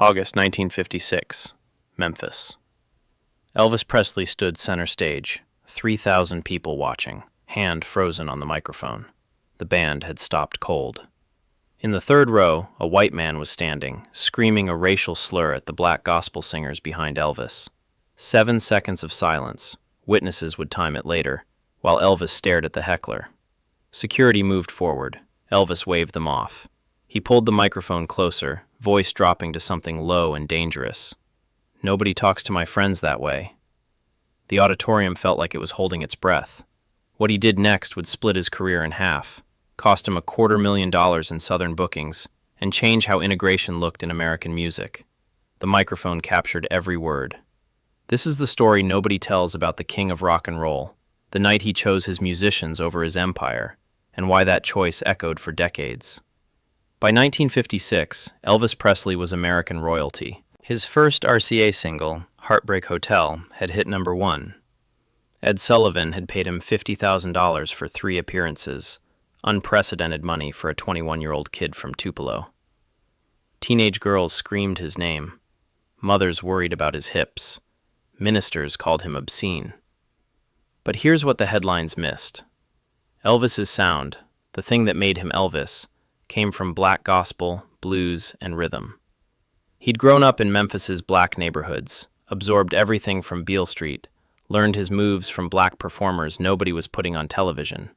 August 1956, Memphis. Elvis Presley stood center stage, 3,000 people watching, hand frozen on the microphone. The band had stopped cold. In the third row, a white man was standing, screaming a racial slur at the black gospel singers behind Elvis. 7 seconds of silence. Witnesses would time it later, while Elvis stared at the heckler. Security moved forward. Elvis waved them off. He pulled the microphone closer, voice dropping to something low and dangerous. "Nobody talks to my friends that way." The auditorium felt like it was holding its breath. What he did next would split his career in half, cost him $250,000 in Southern bookings, and change how integration looked in American music. The microphone captured every word. This is the story nobody tells about the king of rock and roll, the night he chose his musicians over his empire, and why that choice echoed for decades. By 1956, Elvis Presley was American royalty. His first RCA single, Heartbreak Hotel, had hit number 1. Ed Sullivan had paid him $50,000 for 3 appearances, unprecedented money for a 21-year-old kid from Tupelo. Teenage girls screamed his name. Mothers worried about his hips. Ministers called him obscene. But here's what the headlines missed. Elvis's sound, the thing that made him Elvis, came from black gospel, blues, and rhythm. He'd grown up in Memphis's black neighborhoods, absorbed everything from Beale Street, learned his moves from black performers nobody was putting on television.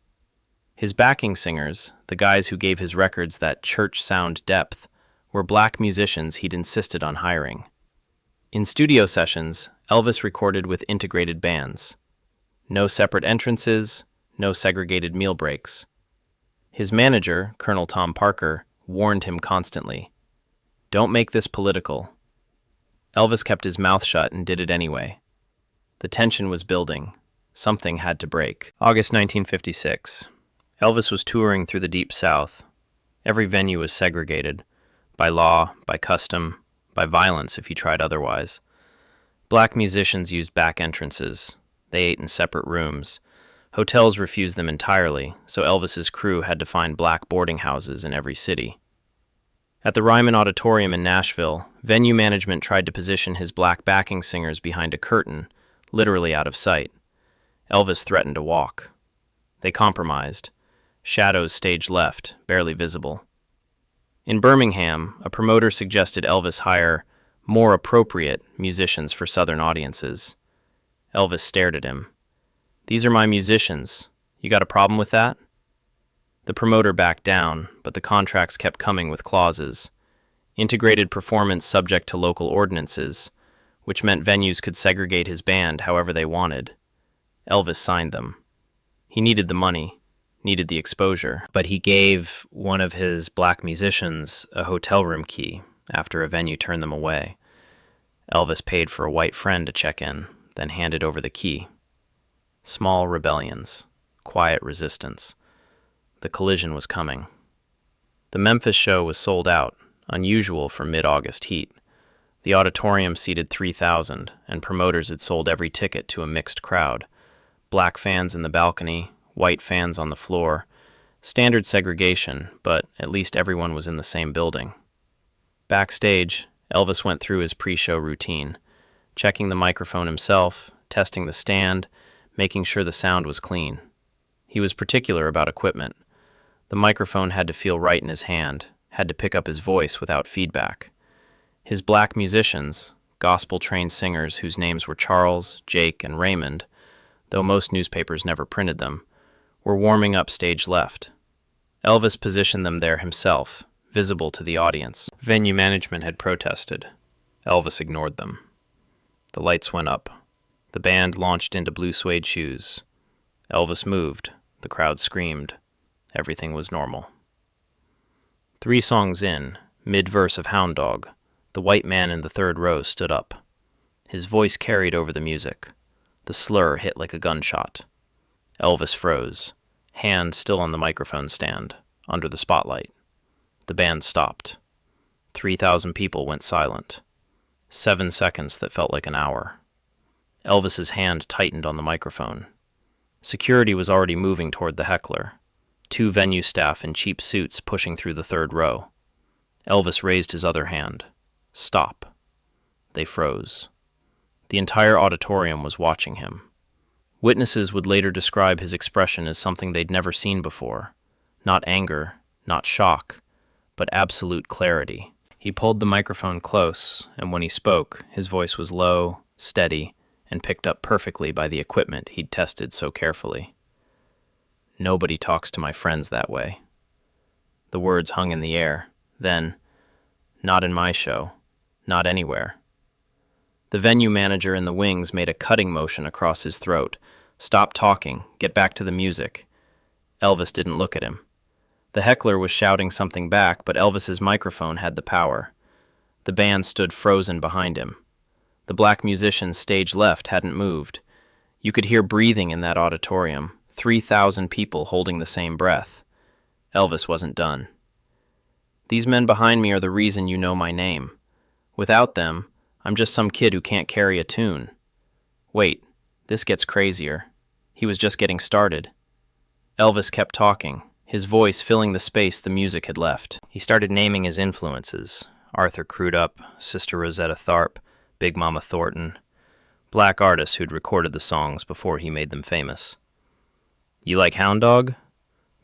His backing singers, the guys who gave his records that church sound depth, were black musicians he'd insisted on hiring. In studio sessions, Elvis recorded with integrated bands. No separate entrances, no segregated meal breaks. His manager, Colonel Tom Parker, warned him constantly, "Don't make this political." Elvis kept his mouth shut and did it anyway. The tension was building. Something had to break. August 1956. Elvis was touring through the Deep South. Every venue was segregated, by law, by custom, by violence if you tried otherwise. Black musicians used back entrances. They ate in separate rooms. Hotels refused them entirely, so Elvis's crew had to find black boarding houses in every city. At the Ryman Auditorium in Nashville, venue management tried to position his black backing singers behind a curtain, literally out of sight. Elvis threatened to walk. They compromised. Shadows stage left, barely visible. In Birmingham, a promoter suggested Elvis hire more appropriate musicians for Southern audiences. Elvis stared at him. "These are my musicians. You got a problem with that?" The promoter backed down, but the contracts kept coming with clauses. Integrated performance subject to local ordinances, which meant venues could segregate his band however they wanted. Elvis signed them. He needed the money, needed the exposure, but he gave one of his black musicians a hotel room key after a venue turned them away. Elvis paid for a white friend to check in, then handed over the key. Small rebellions, quiet resistance. The collision was coming. The Memphis show was sold out, unusual for mid-August heat. The auditorium seated 3,000, and promoters had sold every ticket to a mixed crowd. Black fans in the balcony, white fans on the floor. Standard segregation, but at least everyone was in the same building. Backstage, Elvis went through his pre-show routine, checking the microphone himself, testing the stand, making sure the sound was clean. He was particular about equipment. The microphone had to feel right in his hand, had to pick up his voice without feedback. His black musicians, gospel-trained singers whose names were Charles, Jake, and Raymond, though most newspapers never printed them, were warming up stage left. Elvis positioned them there himself, visible to the audience. Venue management had protested. Elvis ignored them. The lights went up. The band launched into blue suede shoes. Elvis moved. The crowd screamed. Everything was normal. 3 songs in, mid-verse of Hound Dog, the white man in the third row stood up. His voice carried over the music. The slur hit like a gunshot. Elvis froze, hand still on the microphone stand, under the spotlight. The band stopped. 3,000 people went silent. 7 seconds that felt like an hour. Elvis's hand tightened on the microphone. Security was already moving toward the heckler. 2 venue staff in cheap suits pushing through the third row. Elvis raised his other hand. Stop. They froze. The entire auditorium was watching him. Witnesses would later describe his expression as something they'd never seen before. Not anger, not shock, but absolute clarity. He pulled the microphone close, and when he spoke, his voice was low, steady, and picked up perfectly by the equipment he'd tested so carefully. Nobody talks to my friends that way. The words hung in the air. Then, not in my show, not anywhere. The venue manager in the wings made a cutting motion across his throat. Stop talking, get back to the music. Elvis didn't look at him. The heckler was shouting something back, but Elvis's microphone had the power. The band stood frozen behind him. The black musician's stage left hadn't moved. You could hear breathing in that auditorium, 3,000 people holding the same breath. Elvis wasn't done. These men behind me are the reason you know my name. Without them, I'm just some kid who can't carry a tune. Wait, this gets crazier. He was just getting started. Elvis kept talking, his voice filling the space the music had left. He started naming his influences: Arthur Crudup, Sister Rosetta Tharpe, Big Mama Thornton, black artists who'd recorded the songs before he made them famous. You like Hound Dog?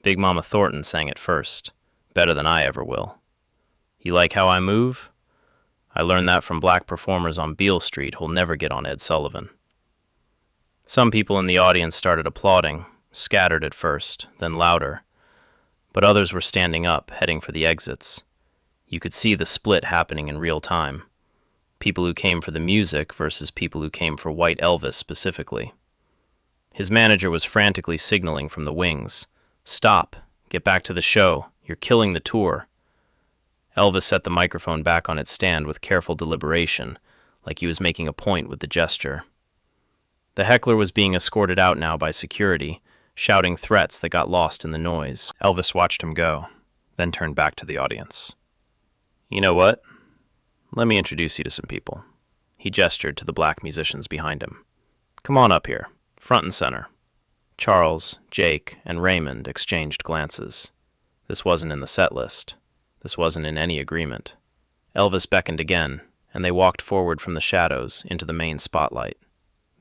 Big Mama Thornton sang it first, better than I ever will. You like How I Move? I learned that from black performers on Beale Street who'll never get on Ed Sullivan. Some people in the audience started applauding, scattered at first, then louder. But others were standing up, heading for the exits. You could see the split happening in real time. People who came for the music versus people who came for White Elvis specifically. His manager was frantically signaling from the wings. Stop, get back to the show, you're killing the tour. Elvis set the microphone back on its stand with careful deliberation, like he was making a point with the gesture. The heckler was being escorted out now by security, shouting threats that got lost in the noise. Elvis watched him go, then turned back to the audience. You know what? Let me introduce you to some people. He gestured to the black musicians behind him. Come on up here, front and center. Charles, Jake, and Raymond exchanged glances. This wasn't in the set list. This wasn't in any agreement. Elvis beckoned again, and they walked forward from the shadows into the main spotlight.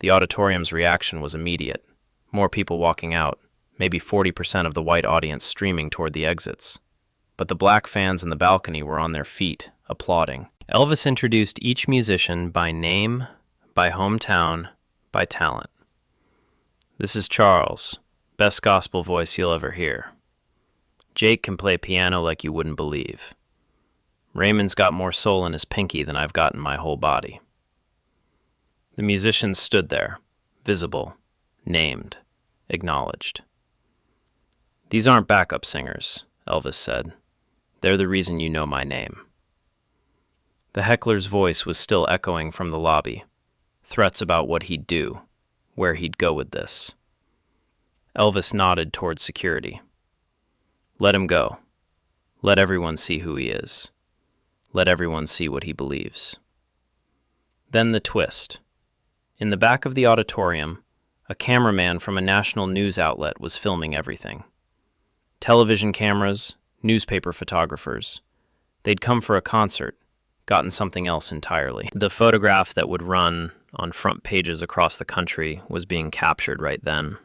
The auditorium's reaction was immediate. More people walking out, maybe 40% of the white audience streaming toward the exits. But the black fans in the balcony were on their feet, applauding. Elvis introduced each musician by name, by hometown, by talent. This is Charles, best gospel voice you'll ever hear. Jake can play piano like you wouldn't believe. Raymond's got more soul in his pinky than I've got in my whole body. The musicians stood there, visible, named, acknowledged. These aren't backup singers, Elvis said. They're the reason you know my name. The heckler's voice was still echoing from the lobby, threats about what he'd do, where he'd go with this. Elvis nodded toward security. Let him go. Let everyone see who he is. Let everyone see what he believes. Then the twist. In the back of the auditorium, a cameraman from a national news outlet was filming everything. Television cameras, newspaper photographers. They'd come for a concert, gotten something else entirely. The photograph that would run on front pages across the country was being captured right then.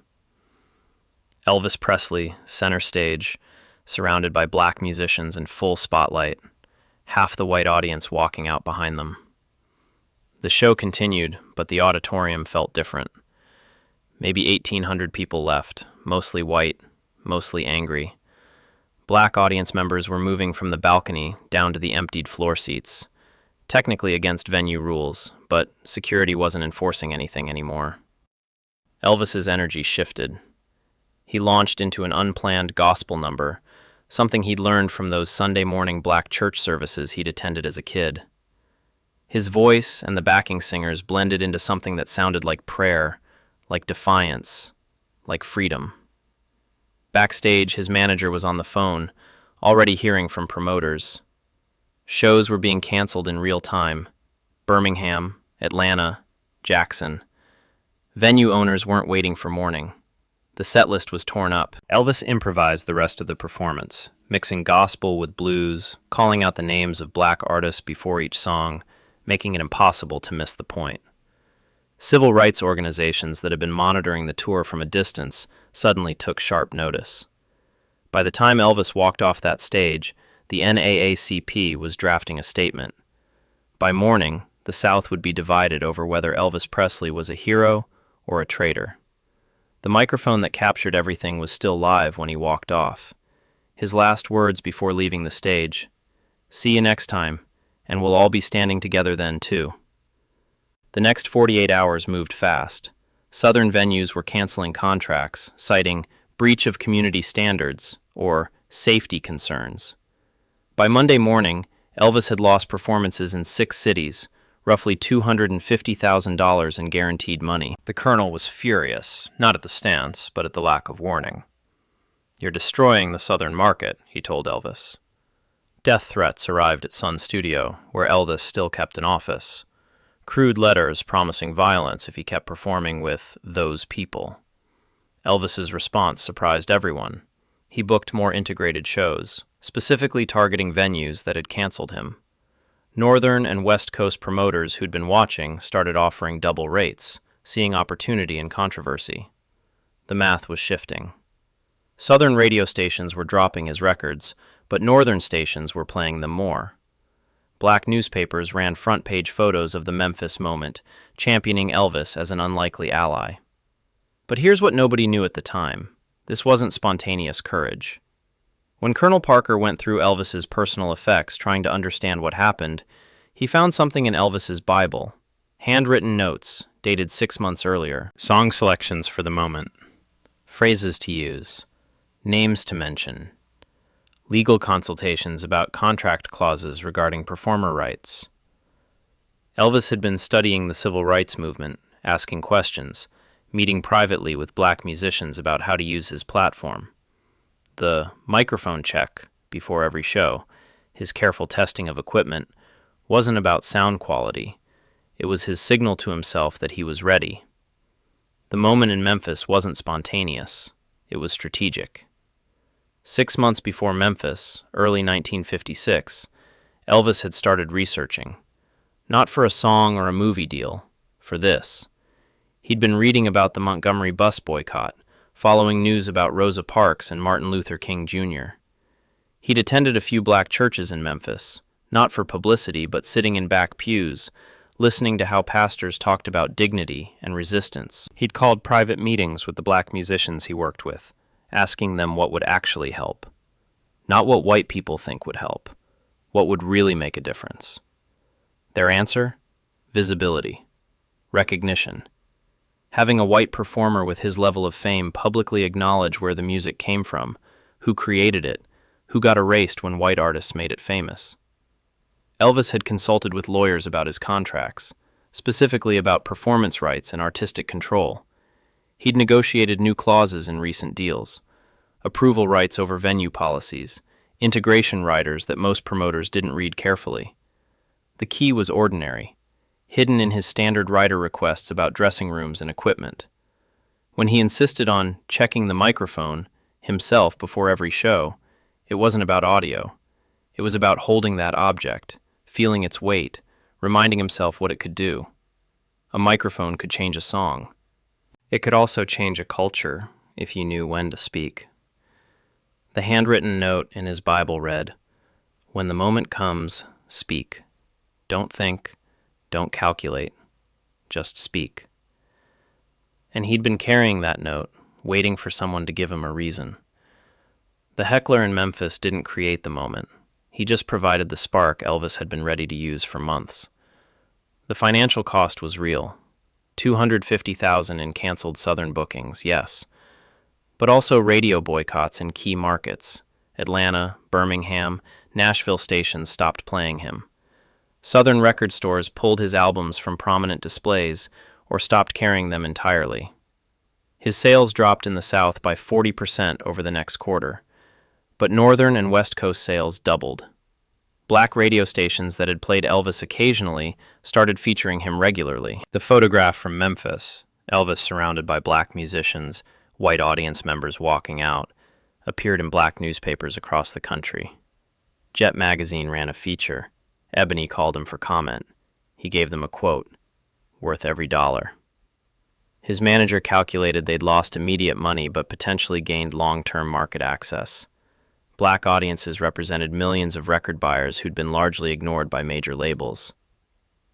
Elvis Presley, center stage, surrounded by black musicians in full spotlight, half the white audience walking out behind them. The show continued, but the auditorium felt different. Maybe 1,800 people left, mostly white, mostly angry. Black audience members were moving from the balcony down to the emptied floor seats, technically against venue rules, but security wasn't enforcing anything anymore. Elvis's energy shifted. He launched into an unplanned gospel number, something he'd learned from those Sunday morning black church services he'd attended as a kid. His voice and the backing singers blended into something that sounded like prayer, like defiance, like freedom. Backstage, his manager was on the phone, already hearing from promoters. Shows were being canceled in real time. Birmingham, Atlanta, Jackson. Venue owners weren't waiting for morning. The set list was torn up. Elvis improvised the rest of the performance, mixing gospel with blues, calling out the names of black artists before each song, making it impossible to miss the point. Civil rights organizations that had been monitoring the tour from a distance suddenly took sharp notice. By the time Elvis walked off that stage, the NAACP was drafting a statement. By morning, the South would be divided over whether Elvis Presley was a hero or a traitor. The microphone that captured everything was still live when he walked off. His last words before leaving the stage, "See you next time, and we'll all be standing together then, too." The next 48 hours moved fast. Southern venues were canceling contracts, citing breach of community standards or safety concerns. By Monday morning, Elvis had lost performances in 6 cities, roughly $250,000 in guaranteed money. The Colonel was furious, not at the stance, but at the lack of warning. "You're destroying the Southern market," he told Elvis. Death threats arrived at Sun Studio, where Elvis still kept an office. Crude letters promising violence if he kept performing with those people. Elvis's response surprised everyone. He booked more integrated shows, specifically targeting venues that had canceled him. Northern and West Coast promoters who'd been watching started offering double rates, seeing opportunity in controversy. The math was shifting. Southern radio stations were dropping his records, but Northern stations were playing them more. Black newspapers ran front-page photos of the Memphis moment, championing Elvis as an unlikely ally. But here's what nobody knew at the time. This wasn't spontaneous courage. When Colonel Parker went through Elvis's personal effects trying to understand what happened, he found something in Elvis's Bible, handwritten notes dated 6 months earlier, song selections for the moment, phrases to use, names to mention, legal consultations about contract clauses regarding performer rights. Elvis had been studying the civil rights movement, asking questions, meeting privately with black musicians about how to use his platform. The microphone check before every show, his careful testing of equipment, wasn't about sound quality. It was his signal to himself that he was ready. The moment in Memphis wasn't spontaneous. It was strategic. 6 months before Memphis, early 1956, Elvis had started researching. Not for a song or a movie deal, for this. He'd been reading about the Montgomery bus boycott, following news about Rosa Parks and Martin Luther King Jr. He'd attended a few black churches in Memphis, not for publicity but sitting in back pews, listening to how pastors talked about dignity and resistance. He'd called private meetings with the black musicians he worked with, asking them what would actually help. Not what white people think would help, what would really make a difference. Their answer? Visibility. Recognition. Having a white performer with his level of fame publicly acknowledge where the music came from, who created it, who got erased when white artists made it famous. Elvis had consulted with lawyers about his contracts, specifically about performance rights and artistic control. He'd negotiated new clauses in recent deals, approval rights over venue policies, integration riders that most promoters didn't read carefully. The key was ordinary, hidden in his standard rider requests about dressing rooms and equipment. When he insisted on checking the microphone himself before every show, it wasn't about audio. It was about holding that object, feeling its weight, reminding himself what it could do. A microphone could change a song. It could also change a culture if you knew when to speak. The handwritten note in his Bible read, "When the moment comes, speak. Don't think. Don't calculate, just speak." And he'd been carrying that note, waiting for someone to give him a reason. The Heckler in Memphis didn't create the moment. He just provided the spark Elvis had been ready to use for months. The financial cost was real. $250,000 in canceled Southern bookings, yes. But also radio boycotts in key markets. Atlanta, Birmingham, Nashville stations stopped playing him. Southern record stores pulled his albums from prominent displays or stopped carrying them entirely. His sales dropped in the South by 40% over the next quarter, but Northern and West Coast sales doubled. Black radio stations that had played Elvis occasionally started featuring him regularly. The photograph from Memphis, Elvis surrounded by black musicians, white audience members walking out, appeared in black newspapers across the country. Jet magazine ran a feature. Ebony called him for comment. He gave them a quote, "Worth every dollar." His manager calculated they'd lost immediate money but potentially gained long-term market access. Black audiences represented millions of record buyers who'd been largely ignored by major labels.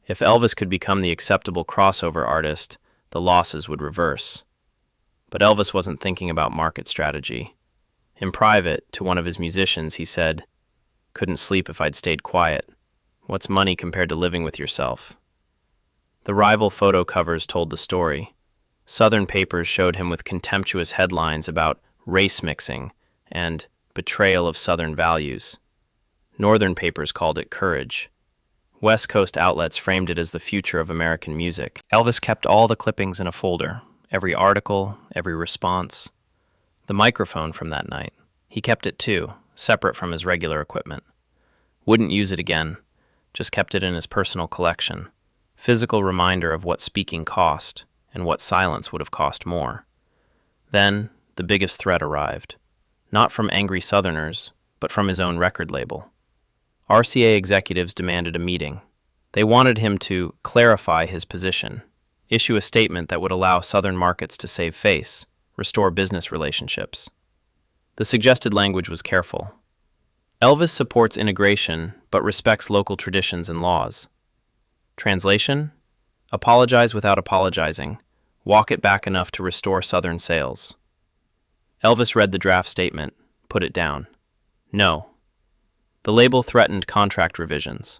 If Elvis could become the acceptable crossover artist, the losses would reverse. But Elvis wasn't thinking about market strategy. In private, to one of his musicians, he said, "Couldn't sleep if I'd stayed quiet. What's money compared to living with yourself?" The rival photo covers told the story. Southern papers showed him with contemptuous headlines about race mixing and betrayal of Southern values. Northern papers called it courage. West Coast outlets framed it as the future of American music. Elvis kept all the clippings in a folder, every article, every response. The microphone from that night, he kept it too, separate from his regular equipment. Wouldn't use it again, just kept it in his personal collection. Physical reminder of what speaking cost and what silence would have cost more. Then, the biggest threat arrived. Not from angry Southerners, but from his own record label. RCA executives demanded a meeting. They wanted him to clarify his position, issue a statement that would allow Southern markets to save face, restore business relationships. The suggested language was careful. Elvis supports integration, but respects local traditions and laws. Translation? Apologize without apologizing. Walk it back enough to restore Southern sales. Elvis read the draft statement, put it down. No. The label threatened contract revisions.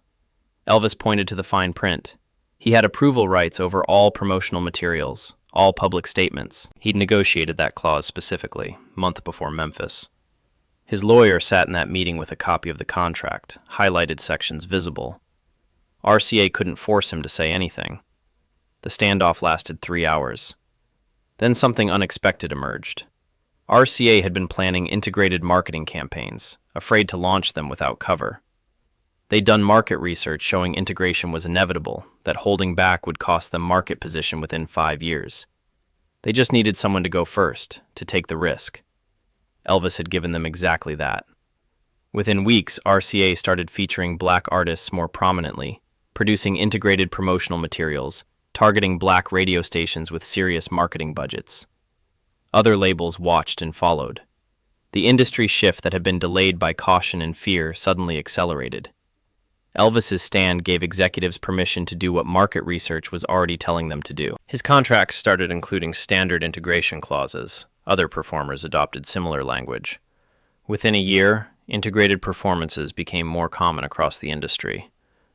Elvis pointed to the fine print. He had approval rights over all promotional materials, all public statements. He'd negotiated that clause specifically, month before Memphis. His lawyer sat in that meeting with a copy of the contract, highlighted sections visible. RCA couldn't force him to say anything. The standoff lasted 3 hours. Then something unexpected emerged. RCA had been planning integrated marketing campaigns, afraid to launch them without cover. They'd done market research showing integration was inevitable, that holding back would cost them market position within 5 years. They just needed someone to go first, to take the risk. Elvis had given them exactly that. Within weeks, RCA started featuring black artists more prominently, producing integrated promotional materials, targeting black radio stations with serious marketing budgets. Other labels watched and followed. The industry shift that had been delayed by caution and fear suddenly accelerated. Elvis's stand gave executives permission to do what market research was already telling them to do. His contracts started including standard integration clauses. Other performers adopted similar language. Within a year, integrated performances became more common across the industry.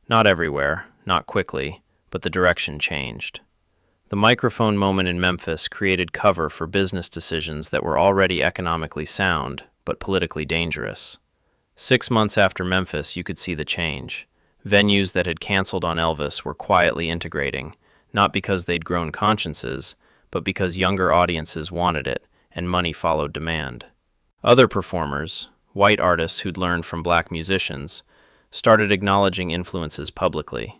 Not everywhere, not quickly, but the direction changed. The microphone moment in Memphis created cover for business decisions that were already economically sound, but politically dangerous. 6 months after Memphis, you could see the change. Venues that had canceled on Elvis were quietly integrating, not because they'd grown consciences, but because younger audiences wanted it, and money followed demand. Other performers, white artists who'd learned from black musicians, started acknowledging influences publicly.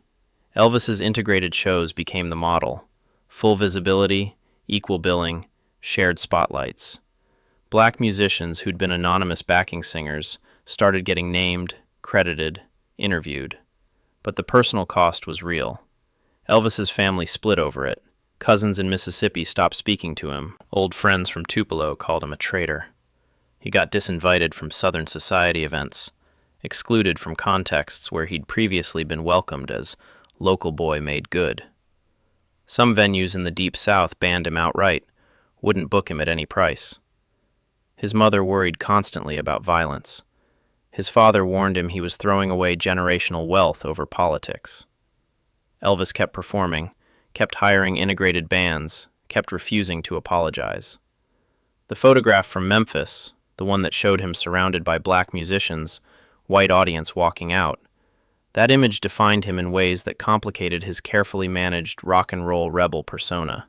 Elvis's integrated shows became the model. Full visibility, equal billing, shared spotlights. Black musicians who'd been anonymous backing singers started getting named, credited, interviewed. But the personal cost was real. Elvis's family split over it. Cousins in Mississippi stopped speaking to him. Old friends from Tupelo called him a traitor. He got disinvited from Southern society events, excluded from contexts where he'd previously been welcomed as local boy made good. Some venues in the Deep South banned him outright, wouldn't book him at any price. His mother worried constantly about violence. His father warned him he was throwing away generational wealth over politics. Elvis kept performing, kept hiring integrated bands, kept refusing to apologize. The photograph from Memphis, the one that showed him surrounded by black musicians, white audience walking out, that image defined him in ways that complicated his carefully managed rock and roll rebel persona.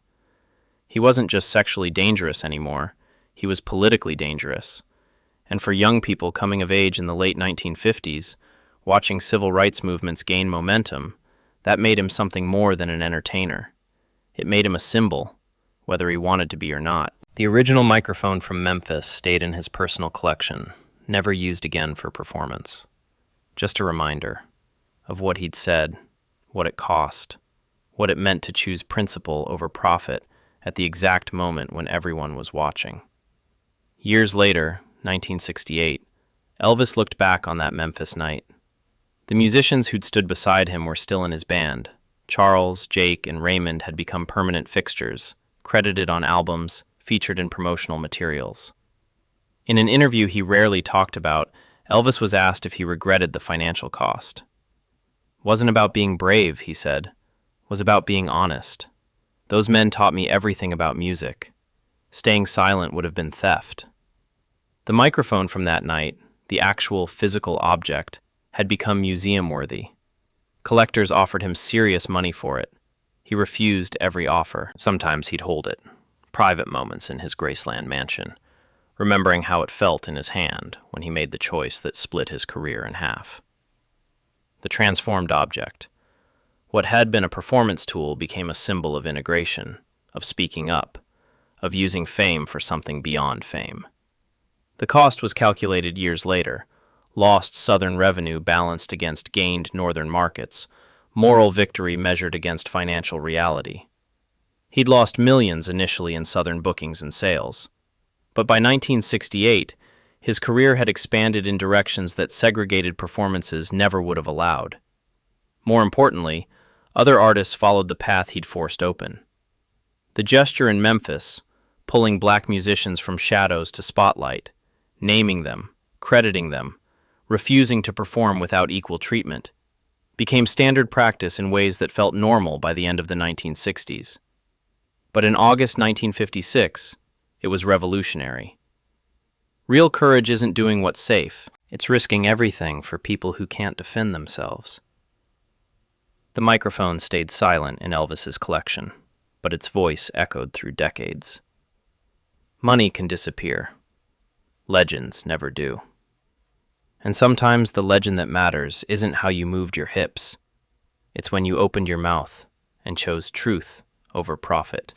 He wasn't just sexually dangerous anymore, he was politically dangerous. And for young people coming of age in the late 1950s, watching civil rights movements gain momentum, that made him something more than an entertainer. It made him a symbol, whether he wanted to be or not. The original microphone from Memphis stayed in his personal collection, never used again for performance. Just a reminder of what he'd said, what it cost, what it meant to choose principle over profit at the exact moment when everyone was watching. Years later, 1968, Elvis looked back on that Memphis night. The musicians who'd stood beside him were still in his band. Charles, Jake, and Raymond had become permanent fixtures, credited on albums, featured in promotional materials. In an interview he rarely talked about, Elvis was asked if he regretted the financial cost. "Wasn't about being brave," he said. "Was about being honest. Those men taught me everything about music. Staying silent would have been theft." The microphone from that night, the actual physical object, had become museum-worthy. Collectors offered him serious money for it. He refused every offer. Sometimes he'd hold it, private moments in his Graceland mansion, remembering how it felt in his hand when he made the choice that split his career in half. The transformed object. What had been a performance tool became a symbol of integration, of speaking up, of using fame for something beyond fame. The cost was calculated years later, lost Southern revenue balanced against gained Northern markets, moral victory measured against financial reality. He'd lost millions initially in Southern bookings and sales. But by 1968, his career had expanded in directions that segregated performances never would have allowed. More importantly, other artists followed the path he'd forced open. The gesture in Memphis, pulling black musicians from shadows to spotlight, naming them, crediting them, refusing to perform without equal treatment, became standard practice in ways that felt normal by the end of the 1960s. But in August 1956, it was revolutionary. Real courage isn't doing what's safe, it's risking everything for people who can't defend themselves. The microphone stayed silent in Elvis's collection, but its voice echoed through decades. Money can disappear. Legends never do. And sometimes the legend that matters isn't how you moved your hips. It's when you opened your mouth and chose truth over profit.